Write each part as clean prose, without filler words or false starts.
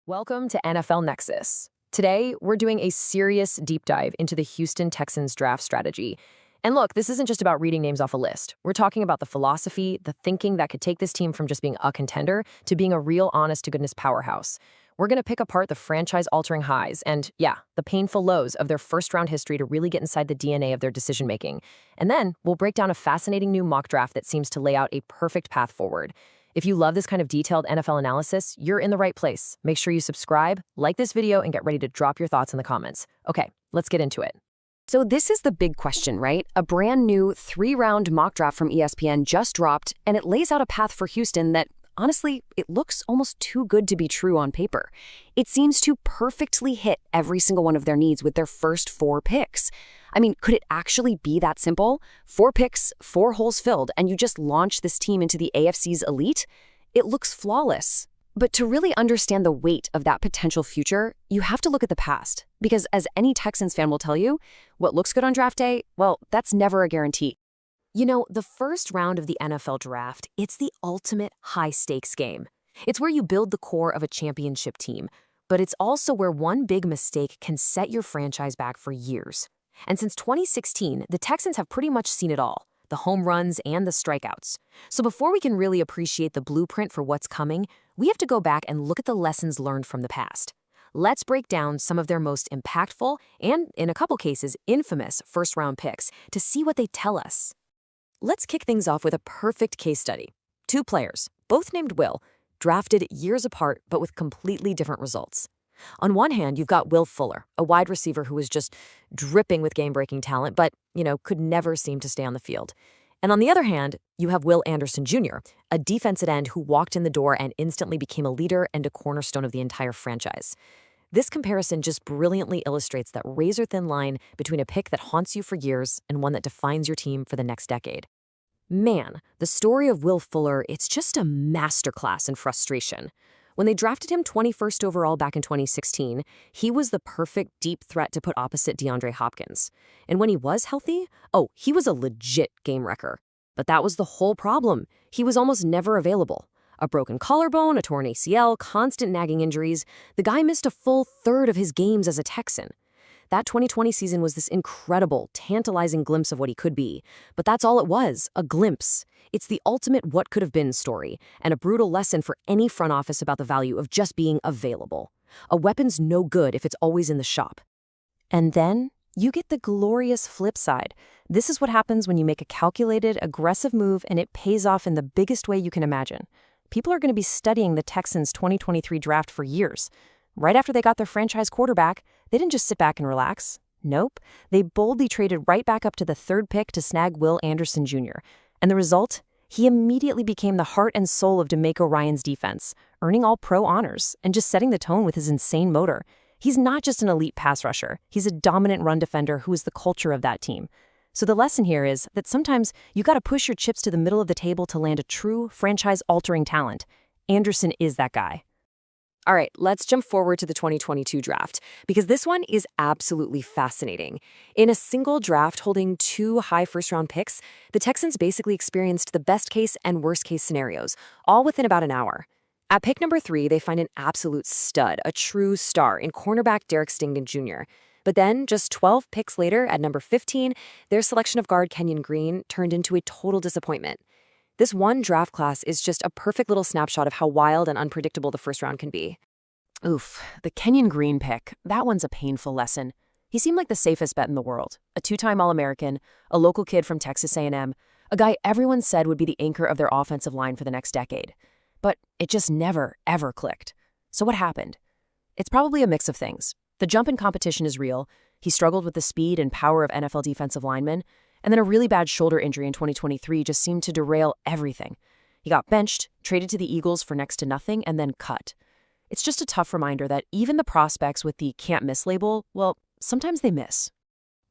Welcome to NFL Nexus. Today, we're doing a serious deep dive into the Houston Texans draft strategy. And look, this isn't just about reading names off a list. We're talking about the philosophy, the thinking that could take this team from just being a contender to being a real honest-to-goodness powerhouse. We're going to pick apart the franchise-altering highs and, yeah, the painful lows of their first-round history to really get inside the DNA of their decision-making. And then, we'll break down a fascinating new mock draft that seems to lay out a perfect path forward. If you love this kind of detailed NFL analysis, you're in the right place. Make sure you subscribe, like this video, and get ready to drop your thoughts in the comments. Okay, let's get into it. So this is the big question, right? A brand new 3-round mock draft from ESPN just dropped, and it lays out a path for Houston that, honestly, it looks almost too good to be true on paper. It seems to perfectly hit every single one of their needs with their first 4 picks. I mean, could it actually be that simple? 4 picks, 4 holes filled, and you just launch this team into the AFC's elite? It looks flawless. But to really understand the weight of that potential future, you have to look at the past. Because as any Texans fan will tell you, what looks good on draft day, well, that's never a guarantee. You know, the first round of the NFL draft, it's the ultimate high-stakes game. It's where you build the core of a championship team, but it's also where one big mistake can set your franchise back for years. And since 2016, the Texans have pretty much seen it all, the home runs and the strikeouts. So before we can really appreciate the blueprint for what's coming, we have to go back and look at the lessons learned from the past. Let's break down some of their most impactful and, in a couple cases, infamous first-round picks to see what they tell us. Let's kick things off with a perfect case study. 2 players, both named Will, drafted years apart but with completely different results. On one hand, you've got Will Fuller, a wide receiver who was just dripping with game-breaking talent, but, could never seem to stay on the field. And on the other hand, you have Will Anderson Jr., a defensive end who walked in the door and instantly became a leader and a cornerstone of the entire franchise. This comparison just brilliantly illustrates that razor-thin line between a pick that haunts you for years and one that defines your team for the next decade. Man, the story of Will Fuller, it's just a masterclass in frustration. When they drafted him 21st overall back in 2016, he was the perfect deep threat to put opposite DeAndre Hopkins. And when he was healthy, he was a legit game wrecker. But that was the whole problem. He was almost never available. A broken collarbone, a torn ACL, constant nagging injuries. The guy missed a full third of his games as a Texan. That 2020 season was this incredible, tantalizing glimpse of what he could be. But that's all it was, a glimpse. It's the ultimate what could have been story, and a brutal lesson for any front office about the value of just being available. A weapon's no good if it's always in the shop. And then you get the glorious flip side. This is what happens when you make a calculated, aggressive move and it pays off in the biggest way you can imagine. People are going to be studying the Texans' 2023 draft for years. Right after they got their franchise quarterback, they didn't just sit back and relax. Nope, they boldly traded right back up to the 3rd pick to snag Will Anderson Jr. And the result? He immediately became the heart and soul of DeMeco Ryans' defense, earning All-Pro honors and just setting the tone with his insane motor. He's not just an elite pass rusher. He's a dominant run defender who is the culture of that team. So the lesson here is that sometimes you got to push your chips to the middle of the table to land a true franchise-altering talent. Anderson is that guy. All right, let's jump forward to the 2022 draft, because this one is absolutely fascinating. In a single draft holding 2 high first-round picks, the Texans basically experienced the best-case and worst-case scenarios, all within about an hour. At pick number 3, they find an absolute stud, a true star in cornerback Derek Stingley Jr. But then, just 12 picks later, at number 15, their selection of guard Kenyon Green turned into a total disappointment. This one draft class is just a perfect little snapshot of how wild and unpredictable the first round can be. Oof, the Kenyon Green pick, that one's a painful lesson. He seemed like the safest bet in the world. A 2-time All-American, a local kid from Texas A&M, a guy everyone said would be the anchor of their offensive line for the next decade. But it just never, ever clicked. So what happened? It's probably a mix of things. The jump in competition is real. He struggled with the speed and power of NFL defensive linemen. And then a really bad shoulder injury in 2023 just seemed to derail everything. He got benched, traded to the Eagles for next to nothing, and then cut. It's just a tough reminder that even the prospects with the can't-miss label, well, sometimes they miss.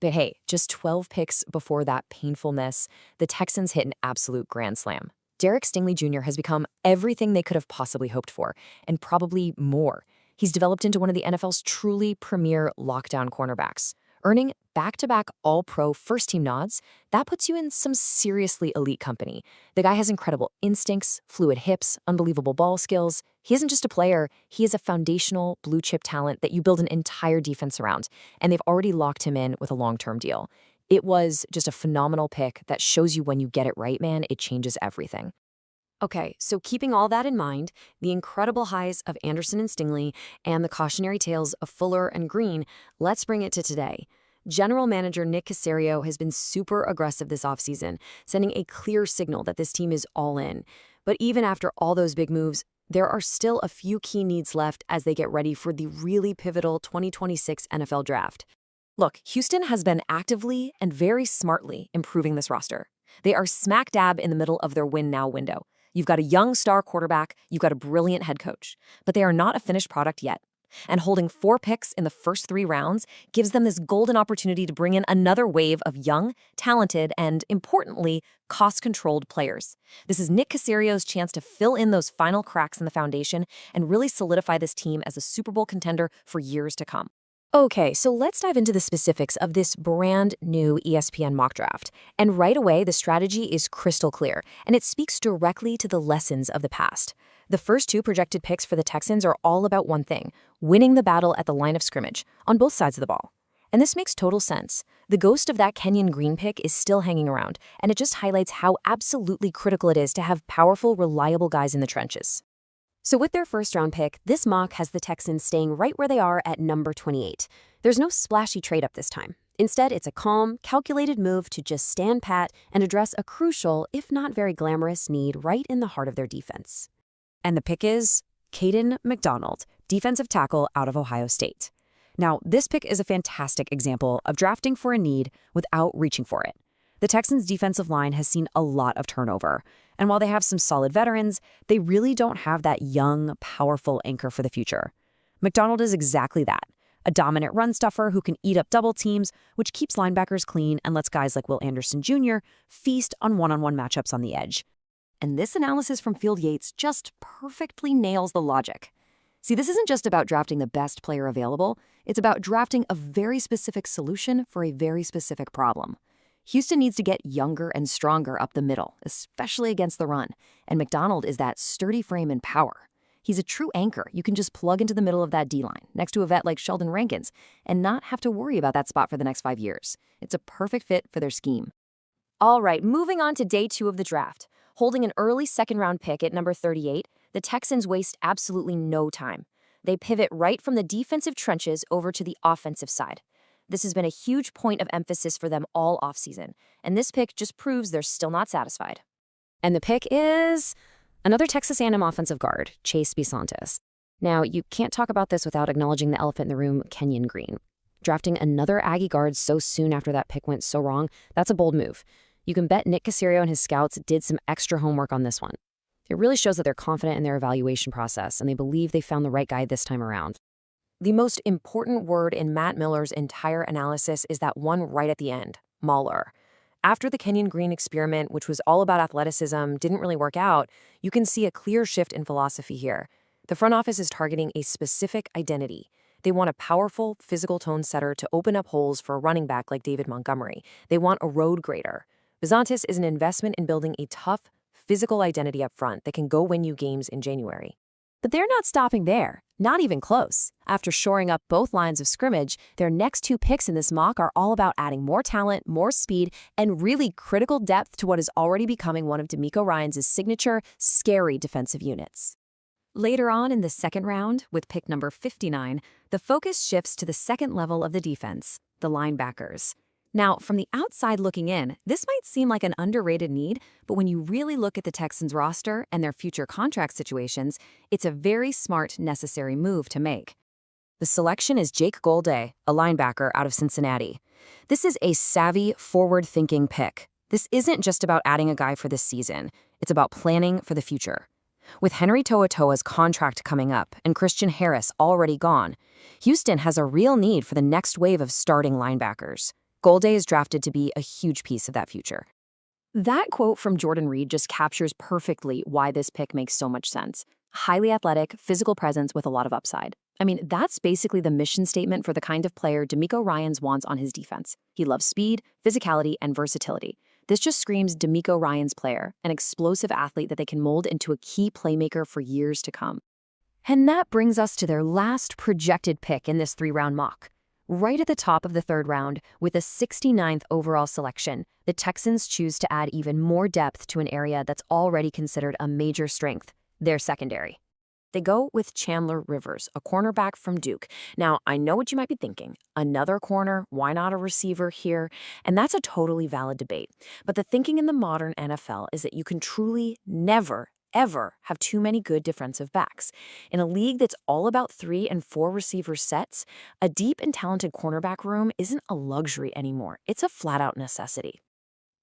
But hey, just 12 picks before that painful miss, the Texans hit an absolute grand slam. Derek Stingley Jr. has become everything they could have possibly hoped for, and probably more. He's developed into one of the NFL's truly premier lockdown cornerbacks, earning back-to-back all-pro first-team nods, that puts you in some seriously elite company. The guy has incredible instincts, fluid hips, unbelievable ball skills. He isn't just a player, he is a foundational blue-chip talent that you build an entire defense around, and they've already locked him in with a long-term deal. It was just a phenomenal pick that shows you when you get it right, man, it changes everything. Okay, so keeping all that in mind, the incredible highs of Anderson and Stingley and the cautionary tales of Fuller and Green, let's bring it to today. General Manager Nick Caserio has been super aggressive this offseason, sending a clear signal that this team is all in. But even after all those big moves, there are still a few key needs left as they get ready for the really pivotal 2026 NFL Draft. Look, Houston has been actively and very smartly improving this roster. They are smack dab in the middle of their win-now window. You've got a young star quarterback, you've got a brilliant head coach, but they are not a finished product yet. And holding 4 picks in the first 3 rounds gives them this golden opportunity to bring in another wave of young, talented, and, importantly, cost-controlled players. This is Nick Caserio's chance to fill in those final cracks in the foundation and really solidify this team as a Super Bowl contender for years to come. Okay, so let's dive into the specifics of this brand new ESPN mock draft. And right away, the strategy is crystal clear, and it speaks directly to the lessons of the past. The first 2 projected picks for the Texans are all about one thing: winning the battle at the line of scrimmage, on both sides of the ball. And this makes total sense. The ghost of that Kenyon Green pick is still hanging around, and it just highlights how absolutely critical it is to have powerful, reliable guys in the trenches. So with their first-round pick, this mock has the Texans staying right where they are at number 28. There's no splashy trade-up this time. Instead, it's a calm, calculated move to just stand pat and address a crucial, if not very glamorous, need right in the heart of their defense. And the pick is Caden McDonald, defensive tackle out of Ohio State. Now, this pick is a fantastic example of drafting for a need without reaching for it. The Texans' defensive line has seen a lot of turnover, and while they have some solid veterans, they really don't have that young, powerful anchor for the future. McDonald is exactly that, a dominant run stuffer who can eat up double teams, which keeps linebackers clean and lets guys like Will Anderson Jr. feast on one-on-one matchups on the edge. And this analysis from Field Yates just perfectly nails the logic. See, this isn't just about drafting the best player available, it's about drafting a very specific solution for a very specific problem. Houston needs to get younger and stronger up the middle, especially against the run, and McDonald is that sturdy frame and power. He's a true anchor you can just plug into the middle of that D-line, next to a vet like Sheldon Rankins, and not have to worry about that spot for the next 5 years. It's a perfect fit for their scheme. All right, moving on to day 2 of the draft. Holding an early second-round pick at number 38, the Texans waste absolutely no time. They pivot right from the defensive trenches over to the offensive side. This has been a huge point of emphasis for them all offseason, and this pick just proves they're still not satisfied. And the pick is another Texas A&M offensive guard, Chase Bisontis. Now, you can't talk about this without acknowledging the elephant in the room, Kenyon Green. Drafting another Aggie guard so soon after that pick went so wrong, that's a bold move. You can bet Nick Caserio and his scouts did some extra homework on this one. It really shows that they're confident in their evaluation process, and they believe they found the right guy this time around. The most important word in Matt Miller's entire analysis is that one right at the end, Mahler. After the Kenyon Green experiment, which was all about athleticism, didn't really work out, you can see a clear shift in philosophy here. The front office is targeting a specific identity. They want a powerful, physical tone setter to open up holes for a running back like David Montgomery. They want a road grader. Bisontis is an investment in building a tough, physical identity up front that can go win you games in January. But they're not stopping there, not even close. After shoring up both lines of scrimmage, their next 2 picks in this mock are all about adding more talent, more speed, and really critical depth to what is already becoming one of DeMeco Ryans' signature, scary defensive units. Later on in the second round, with pick number 59, the focus shifts to the second level of the defense, the linebackers. Now, from the outside looking in, this might seem like an underrated need, but when you really look at the Texans roster and their future contract situations, it's a very smart, necessary move to make. The selection is Jake Golday, a linebacker out of Cincinnati. This is a savvy, forward-thinking pick. This isn't just about adding a guy for this season. It's about planning for the future. With Henry To'oTo'o's contract coming up and Christian Harris already gone, Houston has a real need for the next wave of starting linebackers. Golday is drafted to be a huge piece of that future. That quote from Jordan Reed just captures perfectly why this pick makes so much sense. Highly athletic, physical presence with a lot of upside. I mean, that's basically the mission statement for the kind of player D'Amico Ryans wants on his defense. He loves speed, physicality, and versatility. This just screams D'Amico Ryans player, an explosive athlete that they can mold into a key playmaker for years to come. And that brings us to their last projected pick in this 3-round mock. Right at the top of the 3rd round, with a 69th overall selection, the Texans choose to add even more depth to an area that's already considered a major strength, their secondary. They go with Chandler Rivers, a cornerback from Duke. Now, I know what you might be thinking. Another corner, why not a receiver here? And that's a totally valid debate. But the thinking in the modern NFL is that you can truly never, ever have too many good defensive backs. In a league that's all about 3 and 4 receiver sets, a deep and talented cornerback room isn't a luxury anymore. It's a flat-out necessity.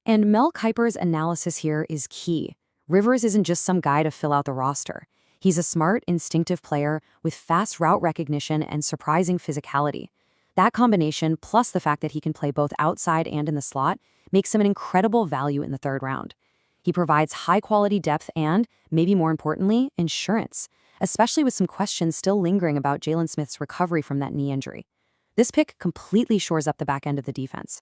And Mel Kiper's analysis here is key. Rivers isn't just some guy to fill out the roster. He's a smart, instinctive player with fast route recognition and surprising physicality. That combination, plus the fact that he can play both outside and in the slot, makes him an incredible value in the 3rd round. He provides high-quality depth and, maybe more importantly, insurance, especially with some questions still lingering about Jalen Smith's recovery from that knee injury. This pick completely shores up the back end of the defense.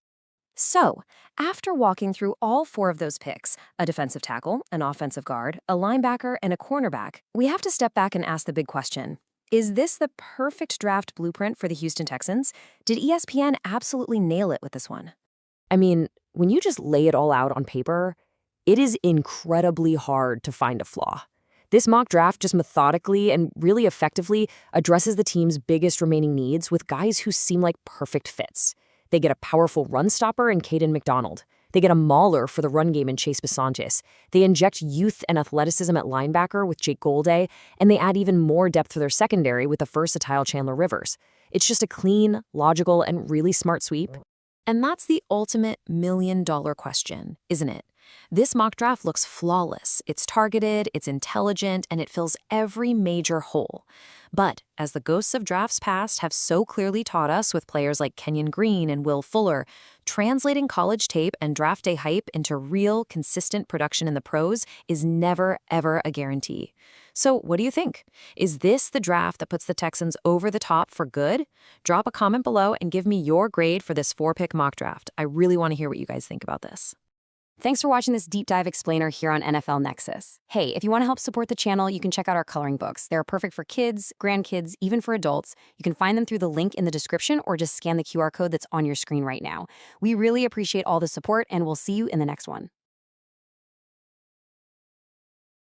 So, after walking through all 4 of those picks, a defensive tackle, an offensive guard, a linebacker, and a cornerback, we have to step back and ask the big question. Is this the perfect draft blueprint for the Houston Texans? Did ESPN absolutely nail it with this one? I mean, when you just lay it all out on paper, it is incredibly hard to find a flaw. This mock draft just methodically and really effectively addresses the team's biggest remaining needs with guys who seem like perfect fits. They get a powerful run stopper in Caden McDonald. They get a mauler for the run game in Chase Bisonges. They inject youth and athleticism at linebacker with Jake Golday, and they add even more depth for their secondary with the versatile Chandler Rivers. It's just a clean, logical, and really smart sweep. And that's the ultimate million-dollar question, isn't it? This mock draft looks flawless. It's targeted, it's intelligent, and it fills every major hole. But, as the ghosts of drafts past have so clearly taught us with players like Kenyon Green and Will Fuller, translating college tape and draft day hype into real, consistent production in the pros is never, ever a guarantee. So, what do you think? Is this the draft that puts the Texans over the top for good? Drop a comment below and give me your grade for this 4-pick mock draft. I really want to hear what you guys think about this. Thanks for watching this deep dive explainer here on NFL Nexus. Hey, if you want to help support the channel, you can check out our coloring books. They're perfect for kids, grandkids, even for adults. You can find them through the link in the description or just scan the QR code that's on your screen right now. We really appreciate all the support, and we'll see you in the next one.